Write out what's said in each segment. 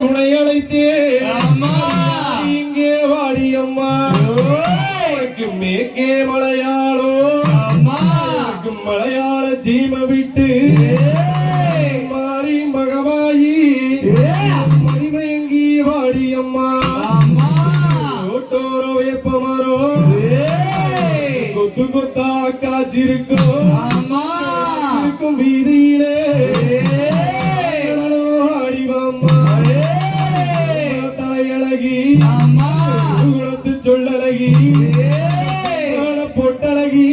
துணை அழைத்தே இங்கே வாடியம்மா மேற்கே மலையாளோ மலையாள ஜீம விட்டு மாறி மகமாயி மகிமயங்கி வாடியம்மா ஓட்டோரோ வேப்பமரோ கொத்து கொத்தா காய்ச்சிருக்கும் இருக்கும் வீதியிலே ஆடிவாம்மா தலையழகி குலத்து சொல்லழகி பொட்டழகி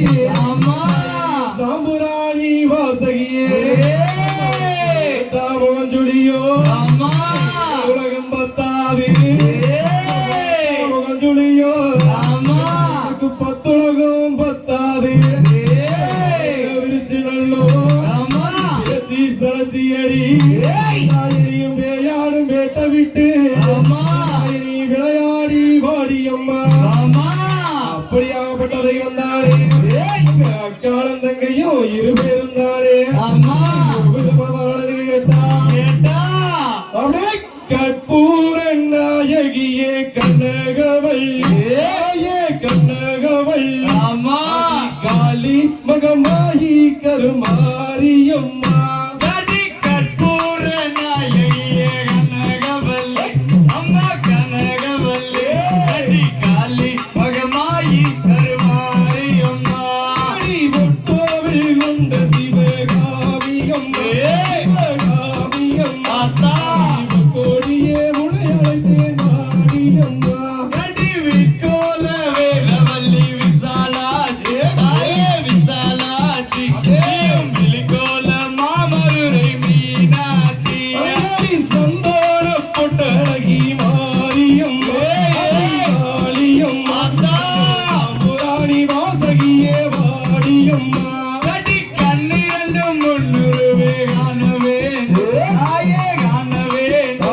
சாம்புராணி வாசகியே முகஞ்சுடியோ உலகம் பத்தாது முகஞ்சுடியோ பத்துலகம் பத்தாது விரிச்சு நல்லோ சலச்சி அடி நாயினியும் வேயாடும் வேட்ட விட்டு நீ விளையாடி வாடியம்மா அப்படியாகப்பட்ட தெய்வம் தானே அக்காலம் தங்கையும் இருபேரும் தானே கேட்டா அப்படியே கற்பூர நாயகியே கண்ணகவல்லியே கண்ணகவல்லி காளி மகமாயி கருமாரியம்மா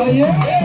Maria,